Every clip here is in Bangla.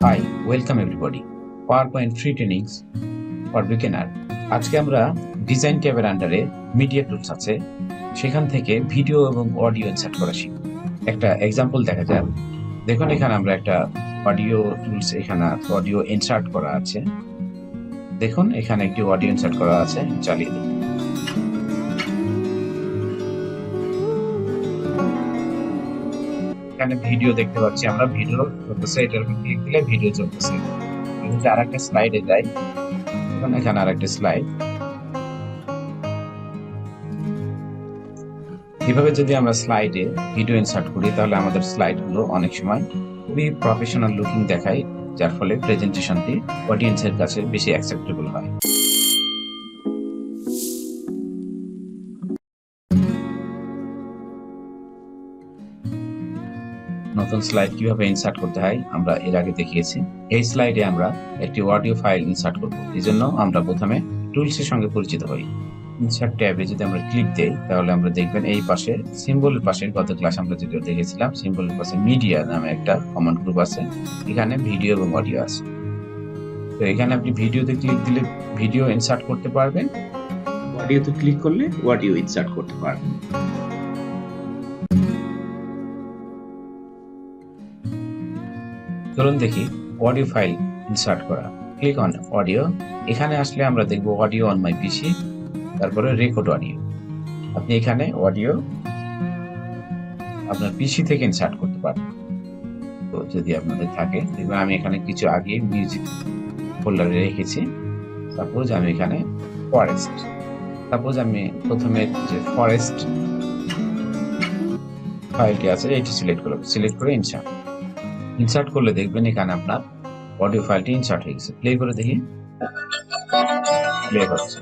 High, welcome everybody. PowerPoint free trainings for beginner. আজকে আমরা ডিজাইন ট্যাবের আন্ডারে মিডিয়া টুলস আছে, সেখান থেকে ভিডিও এবং অডিও ইনসার্ট করা শিখব। একটা এক্সাম্পল দেখা যাক। দেখুন এখানে আমরা একটা অডিও টুলস, এখানে অডিও ইনসার্ট করা আছে। দেখুন এখানে একটি অডিও ইনসার্ট করা আছে, চালিয়ে দিন। এখানে ভিডিও দেখতে পাচ্ছি, আমরা ভিডিও চলতেছে, এটার উপর ক্লিক দিলে ভিডিও চলতেছে। আমি যদি আরেকটা স্লাইডে যাই, দেখুন এখানে আরেকটা স্লাইড। এভাবে যদি আমরা স্লাইডে ভিডিও ইনসার্ট করি, তাহলে আমাদের স্লাইডগুলো অনেক সময় খুবই প্রফেশনাল লুকিং দেখায়, যার ফলে প্রেজেন্টেশনটি অডিয়েন্সের কাছে বেশি অ্যাকসেপ্টেবল হয়। নতুন স্লাইড কিভাবে ইনসার্ট করতে হয় আমরা এর আগে দেখিয়েছি। এই স্লাইডে আমরা একটি অডিও ফাইল ইনসার্ট করব। এই জন্য আমরা প্রথমে টুলসের সঙ্গে পরিচিত হই। ইনসার্ট ট্যাবে যদি আমরা ক্লিক দেই, তাহলে আমরা দেখবেন এই পাশে সিম্বলের পাশে, গত ক্লাস আমরা যেটা দেখেছিলাম, সিম্বলের পাশে মিডিয়া নামে একটা কমান্ড গ্রুপ আছে। এখানে ভিডিও এবং অডিও আছে। তো এখানে আপনি ভিডিওতে ক্লিক দিলে ভিডিও ইনসার্ট করতে পারবেন, অডিওতে ক্লিক করলে অডিও ইনসার্ট করতে পারবেন। চলুন দেখি অডিও ফাইল ইনসার্ট করা। Click on audio. এখানে আসলে আমরা দেখব অডিও অন মাই পিসি, তারপরে রেকর্ড অডিও। আপনি এখানে অডিও আপনার পিসি থেকে ইনসার্ট করতে পারবেন। তো যদি আপনাদের থাকে, দেখবেন আমি এখানে কিছু আগে মিউজিক ফোল্ডারে রেখেছি। সাপোজ আমি এখানে ফরেস্ট, সাপোজ আমি প্রথমে যে ফরেস্ট ফাইলটি আছে এটি সিলেক্ট করব, সিলেক্ট করে ইনসার্ট করলে দেখবেন এখানে আপনার অডিও ফাইলটি ইনসার্ট হয়ে গেছে। প্লে করে দেখি, প্লে হচ্ছে।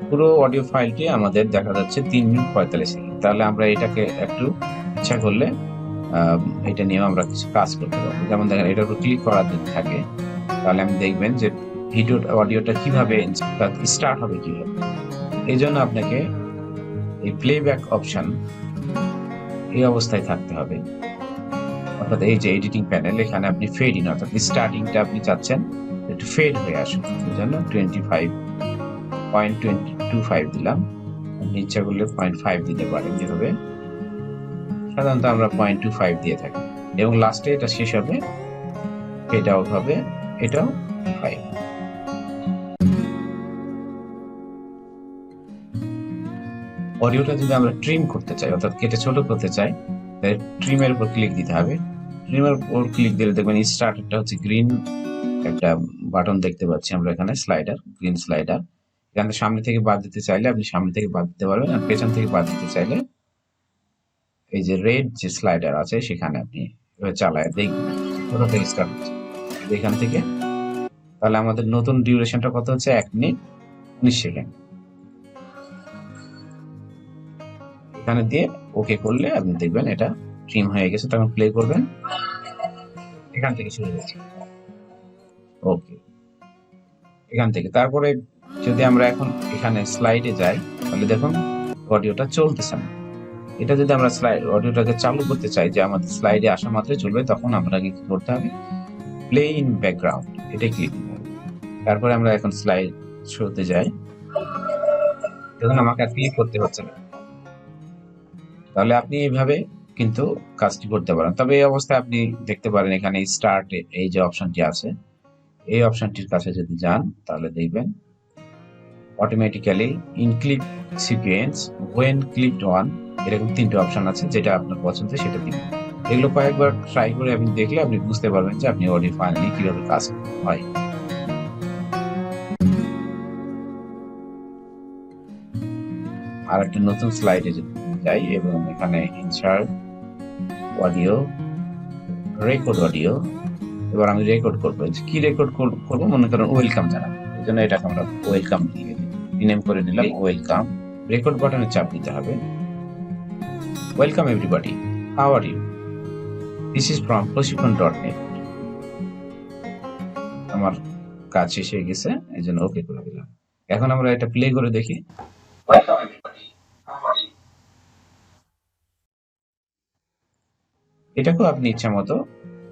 পুরো অডিও ফাইলটি আমাদের দেখা যাচ্ছে 3 মিনিট 45 সেকেন্ড। তাহলে আমরা এটাকে একটু ইচ্ছা করলে এটা নিয়ে আমরা কিছু কাজ করতে পারবো। যেমন দেখেন, এটার উপর ক্লিক করা যদি থাকে, তাহলে আমি দেখবেন যে ভিডিও অডিওটা কিভাবে স্টার্ট হবে কিভাবে। এই জন্য আপনাকে এই প্লেব্যাক অপশন এই অবস্থায় থাকতে হবে, অর্থাৎ এই যে এডিটিং প্যানেল, এখানে আপনি ফেড ইন, অর্থাৎ স্টার্টিংটা আপনি চাচ্ছেন একটু ফেড হয়ে আসুন। এই জন্য 25.25 দিলাম। আপনি ইচ্ছা করলে 0.5 দিতে পারেন। যেভাবে সাধারণত আমরা 0.25 দিয়ে থাকি, এবং লাস্টে এটা শেষ হবে, ফেড আউট হবে, এটাও 5। অডিওটা যদি আমরা ট্রিম করতে চাই, অর্থাৎ কেটে ছোট করতে চাই, তাহলে ট্রিমের উপর ক্লিক দিতে হবে। ট্রিমের উপর ক্লিক দিলে দেখবেন স্টার্টারটা হচ্ছে গ্রিন একটা বাটন দেখতে পাচ্ছি আমরা এখানে, স্লাইডার, গ্রিন স্লাইডার। এখানে সামনে থেকে বাদ দিতে চাইলে আপনি সামনে থেকে বাদ দিতে পারবেন, আর পেছন থেকে বাদ দিতে চাইলে এই যে রেড যে স্লাইডার আছে সেখানে আপনি চালায় দেখবেন কোথা থেকে স্টার্ট হচ্ছে, এখান থেকে। তাহলে আমাদের নতুন ডিউরেশনটা কত হচ্ছে? 1 মিনিট 19 সেকেন্ড। এখানে দিয়ে ওকে করলে আপনি দেখবেন এটা ট্রিম হয়ে গেছে। তখন প্লে করবেন, এখান থেকে শুরু হচ্ছে, ওকে, এখান থেকে। তারপরে যদি আমরা এখন এখানে স্লাইডে যাই, তাহলে দেখুন অডিওটা চলতেছে না। এটা যদি আমরা অডিওটাকে চালু করতে চাই, যে আমাদের স্লাইডে আসা মাত্রই চলবে, তখন আমরা কি করতে হবে? প্লে ইন ব্যাকগ্রাউন্ড, এটাই ক্লিক করতে হবে। তারপরে আমরা এখন স্লাইড শোতে যাই, দেখুন আমাকে আর ক্লিক করতে হচ্ছে না। তাহলে আপনি এইভাবে কিন্তু কাজটি করতে পারেন। তবে এই অবস্থায় আপনি দেখতে পারেন এখানে স্টার্ট এই যে অপশনটি আছে, এই অপশনটির কাছে যদি যান, তাহলে দেখবেন automatically in clip sequence, when clicked on, এরকম 3টে অপশন আছে, যেটা আপনার পছন্দ সেটা দিবেন। এগুলো কয়েকবার ট্রাই করে আপনি দেখলে আপনি বুঝতে পারবেন যে আপনি অডিও ফাইল নিয়ে কিভাবে কাজ হয়। আর একটা নতুন স্লাইডে যদি যাই এবং এখানে ইনসার্ট অডিও, রেকর্ড অডিও, এবার আমি রেকর্ড করবো। কি রেকর্ড করবো? মনে করেন ওয়েলকাম জানাবো, এই জন্য এটাকে আমরা ওয়েলকাম দিয়ে রিনেম করে নিলাম ওয়েলকাম। রেকর্ড বাটনে চাপ দিতে হবে। Welcome everybody, how are you, this is from প্রশিক্ষণ.net। আমার কাজ শেষ হয়ে গেছে, এই জন্য ওকে করে দিলাম। এখন আমরা এটা প্লে করে দেখি। এটাকেও আপনি ইচ্ছা মতো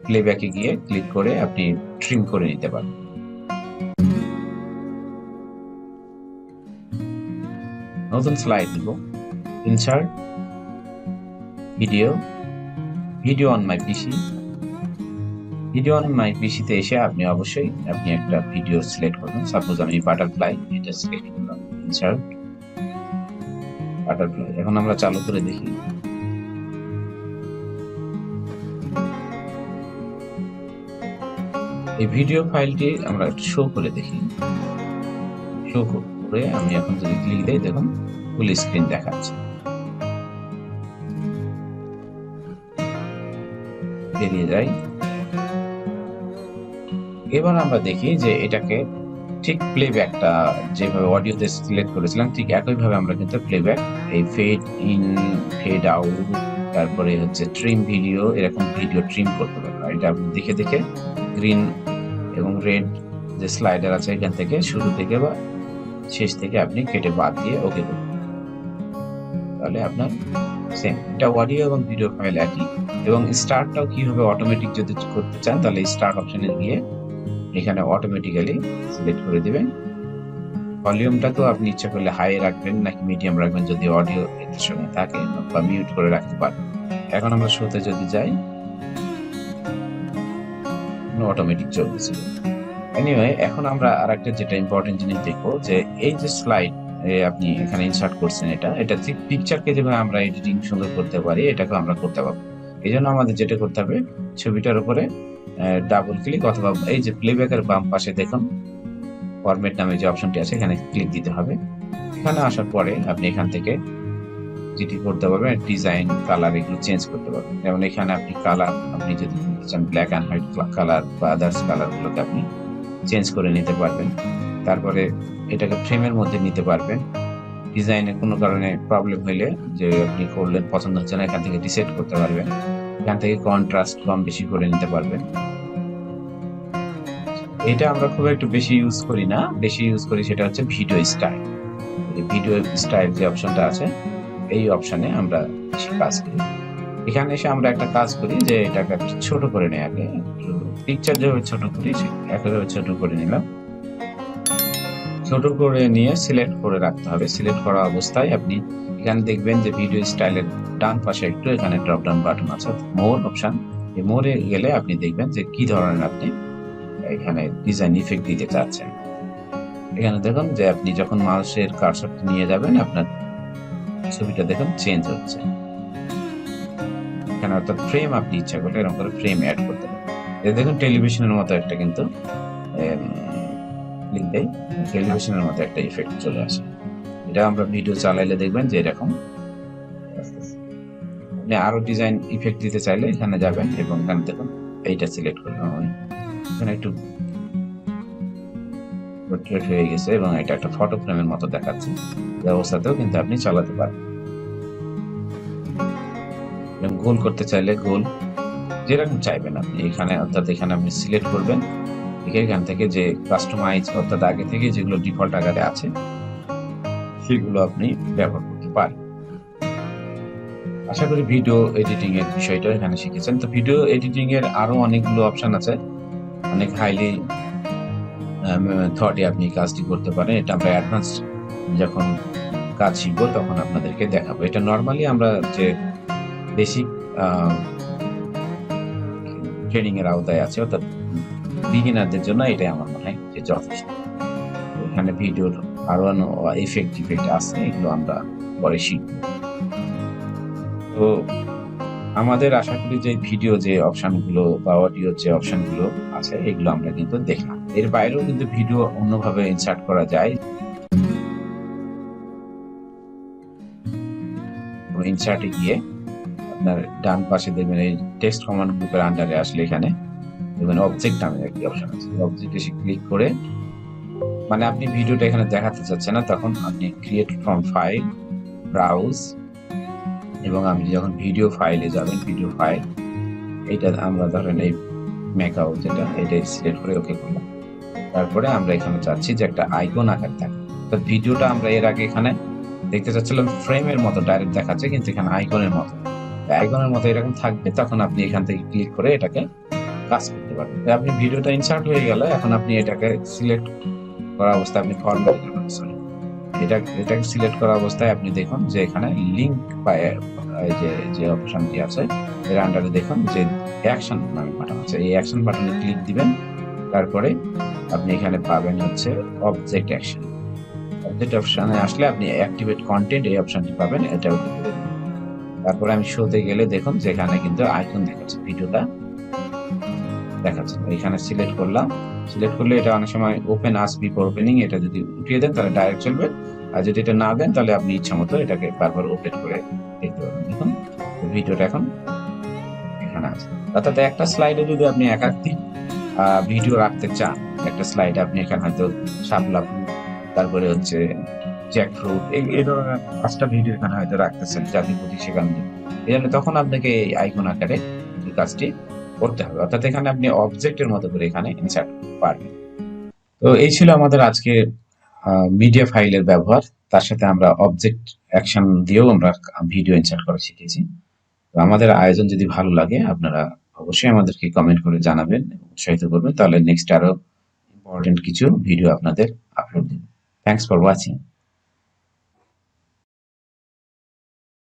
প্লেব্যাকে গিয়ে ক্লিক করে আপনি ট্রিম করে নিতে পারেন। নতুন স্লাইড দিব, insert, video, video on my PC. Video on my পিসিতে এসে আপনি অবশ্যই একটা ভিডিও সিলেক্ট করবেন। সাপোজ আমি বাটারফ্লাই এটা সিলেক্ট করলাম, ইনসার্ট, বাটারফ্লাই। এখন আমরা চালু করে দেখি। এই ভিডিও ফাইলটি আমরা একটু শো করে দেখি। শো করে আমি এখন যদি ক্লিক দেই, দেখুন ফুল স্ক্রিন দেখাচ্ছে। বেরিয়ে যাই। এবার আমরা দেখি যে এটাকে ঠিক প্লেব্যাকটা যেভাবে অডিওতে সিলেক্ট করেছিলাম ঠিক একইভাবে আমরা কিন্তু প্লেব্যাক, এই ফেড ইন, ফেড আউট, তারপরে হচ্ছে ট্রিম ভিডিও, এরকম ভিডিও ট্রিম করতে পারবো। এটা আপনি দেখে দেখে গ্রিন এবং রেড যে স্লাইডার আছে এখান থেকে শুরু থেকে বা শেষ থেকে আপনি কেটে বাদ দিয়ে ওকে করবেন। তাহলে আপনার সেম, এটা অডিও এবং ভিডিও ফাইল একই। এবং স্টার্টটাও কিভাবে অটোমেটিক যদি করতে চান তাহলে স্টার্ট অপশনে গিয়ে এখানে অটোমেটিক্যালি সিলেক্ট করে দিবেন। ভলিউমটা তো আপনি ইচ্ছা করলে হাই রাখবেন নাকি মিডিয়াম রাখবেন যদি অডিও এর সঙ্গে থাকে, বা মিউট করে রাখতে পারেন। এখন আমরা শোতে যদি যাই, অটোমেটিক চলতেছিল। এনিওয়ে, এখন আমরা আরেকটা যেটা ইম্পর্টেন্ট জিনিস দেখবো যে এই যে স্লাইড আপনি এখানে ইনসার্ট করছেন, এটা ঠিক পিকচারকে যেভাবে আমরা এডিটিং সুন্দর করতে পারি এটাকে আমরা করতে পারবো। এই জন্য আমাদের যেটা করতে হবে, ছবিটার উপরে ডাবল ক্লিক অথবা এই যে প্লেব্যাকের বাম পাশে দেখুন ফরম্যাট নামে যে অপশনটি আছে এখানে ক্লিক দিতে হবে। এখানে আসার পরে আপনি এখান থেকে যেটি করতে পারবেন ডিজাইন, কালার এগুলো চেঞ্জ করতে পারবেন। যেমন এখানে আপনি কালার আপনি যদি চান ব্ল্যাক অ্যান্ড হোয়াইট কালার বা আদার্স কালারগুলোকে আপনি চেঞ্জ করে নিতে পারবেন। তারপরে এটাকে ফ্রেমের মধ্যে নিতে পারবেন। ডিজাইনে কোনো কারণে প্রবলেম হইলে যে আপনি করলেন পছন্দ হচ্ছে না, এখান থেকে রিসেট করতে পারবেন। এখান থেকে কন্ট্রাস্ট কম বেশি করে নিতে পারবেন। এটা আমরা খুব একটু বেশি ইউজ করি না, বেশি ইউজ করি সেটা হচ্ছে ভিডিও স্টাইল। ভিডিও স্টাইল যে অপশনটা আছে এই অপশনে আমরা বেশি কাজ করি। এখানে এসে আমরা একটা কাজ করি যে এটাকে ছোট করে নেই, আগে পিকচার যেভাবে ছোট করি একইভাবে ছোট করে নিলাম। ছোট করে নিয়ে সিলেক্ট করে রাখতে হবে। সিলেক্ট করা অবস্থায় আপনি এখানে দেখবেন যে ভিডিও স্টাইলের ডান পাশে একটু এখানে ড্রপ ডাউন বাটন আছে, মোর অপশন। এই মোরে গেলে আপনি দেখবেন যে কি ধরনের আপনি এখানে ডিজাইন ইফেক্ট দিতে চাচ্ছেন। এখানে দেখুন যে আপনি যখন মাউসের কার্সরটি নিয়ে যাবেন আপনার ছবিটা দেখুন চেঞ্জ হচ্ছে। এখানে অর্থাৎ ফ্রেম আপনি ইচ্ছা করলে এরকম করে ফ্রেম অ্যাড করতে পারেন। দেখুন টেলিভিশনের মতো একটা কিন্তু টেলিভিশনের মতো একটা ইফেক্ট চলে আসে। এটা আমরা ভিডিও চালাইলে দেখবেন যে এরকম। আপনি আরো ডিজাইন ইফেক্ট দিতে চাইলে এখানে যাবেন এবং এখানে দেখুন এইটা সিলেক্ট করলাম আমি। এখানে একটু পোর্ট্রেট হয়ে গেছে এবং এটা একটা ফটো ফ্রেমের মতো দেখাচ্ছে। এই অবস্থাতেও কিন্তু আপনি চালাতে পারেন। গোল করতে চাইলে গোল, যেরকম চাইবেন আপনি এখানে, অর্থাৎ এখানে আপনি সিলেক্ট করবেন। এখান থেকে যে কাস্টমাইজ অর্থাৎ আগে থেকে যেগুলো ডিফল্ট আকারে আছে সেগুলো আপনি ব্যবহার করতে পারেন। আশা করি ভিডিও এডিটিং এর বিষয়টা এখানে শিখেছেন। তো ভিডিও এডিটিং এর আরো অনেকগুলো অপশন আছে, অনেক হাইলি থটে আপনি কাজটি করতে পারেন। এটা আমরা অ্যাডভান্স যখন কাজ শিখবো তখন আপনাদেরকে দেখাবো। এটা নর্মালি আমরা যে বেসিক ট্রেনিং এর আওতায় আছে, অর্থাৎ বিগিনারদের জন্য এটাই আমার মনে হয় যে যথেষ্ট। এখানে ভিডিওর আরো ইফেক্ট আছে, এগুলো আমরা পরে শিখব। তো আমাদের আশা করি যে ভিডিও যে অপশনগুলো বা অডিও যে অপশনগুলো আছে এগুলো আমরা কিন্তু দেখলাম। এর বাইরেও কিন্তু ভিডিও অন্যভাবে ইনসার্ট করা যায়। ইনসার্টে গিয়ে আপনার ডান পাশে দেখবেন এই টেক্সট কমান্ড গ্রুপের আন্ডারে আসলে এখানে দেখবেন অবজেক্ট নামে একটি অপশন আছে। অবজেক্টে ক্লিক করে, মানে আপনি ভিডিওটা এখানে দেখাতে চাচ্ছেন না, তখন আপনি ক্রিয়েট ফ্রম ফাইল, ব্রাউজ, এবং আপনি যখন ভিডিও ফাইলে যাবেন ভিডিও ফাইল, এইটা আমরা ধরেন এই মেকআপ যেটা এটা সিলেক্ট করে ওকে করলাম। তারপরে আমরা এখানে চাচ্ছি যে একটা আইকন আকার থাকে। তো ভিডিওটা আমরা এর আগে এখানে দেখতে চাচ্ছিলাম ফ্রেমের মতো ডাইরেক্ট দেখাচ্ছে, কিন্তু এখানে আইকনের মতো এরকম থাকবে। তখন আপনি এখান থেকে ক্লিক করে এটাকে কাজ করতে পারবেন। তো আপনি ভিডিওটা ইনসার্ট হয়ে গেল, এখন আপনি এটাকে সিলেক্ট করা অবস্থায় আপনি ফরম্যাট সরি এটাকে সিলেক্ট করা অবস্থায় আপনি দেখুন যে এখানে লিঙ্ক পায় যে অপশনটি আছে এর আন্ডারে দেখুন যে অ্যাকশন নামে বাটন আছে, এই অ্যাকশন বাটনে ক্লিক দিবেন। তারপরে আপনি এখানে পাবেন হচ্ছে অবজেক্ট অ্যাকশন। অবজেক্ট অপশনে আসলে আপনি অ্যাক্টিভেট কন্টেন্ট এই অপশনটি পাবেন, এটা ওকে করে দিন। তারপরে আমি শোতে গেলে দেখুন যেখানে কিন্তু আইকন দেখাচ্ছে, ভিডিওটা দেখাচ্ছে, এখানে সিলেক্ট করলাম। সিলেক্ট করলে এটা অনেক সময় ওপেন আস বিফোর ওপেনিং, এটা যদি উঠিয়ে দেন তাহলে ডাইরেক্ট চলবে, আর যদি এটা না দেন তাহলে আপনি ইচ্ছা মতো এটাকে বারবার ওপেন করে দেখতে পাবেন। দেখুন ভিডিওটা এখন এখানে আছে। অর্থাৎ একটা স্লাইডে যদি আপনি একাধিক ভিডিও রাখতে চান, একটা স্লাইডে আপনি এখানে হয়তো শাপলা ফ্রুট, তারপরে হচ্ছে জ্যাকফ্রুট, এই ধরনের 5টা ভিডিও এখানে হয়তো রাখতেছেন জাতির প্রতি সেখানে, এই জন্য তখন আপনাকে এই আইকন আকারে এই কাজটি করতে হবে। অর্থাৎ এখানে আপনি অবজেক্টের মতো করে এখানে ইনসার্ট করতে পারবেন। তো এই ছিল আমাদের আজকে মিডিয়া ফাইলের ব্যবহার, তার সাথে আমরা অবজেক্ট অ্যাকশন দিয়েও আমরা ভিডিও ইনসার্ট করা শিখেছি। তো আমাদের আয়োজন যদি ভালো লাগে আপনারা অবশ্যই আমাদেরকে কমেন্ট করে জানাবেন, উৎসাহিত করবেন, তাহলে নেক্সট আরো ইম্পর্টেন্ট কিছু ভিডিও আপনাদের আপলোড দিব। Thanks for watching.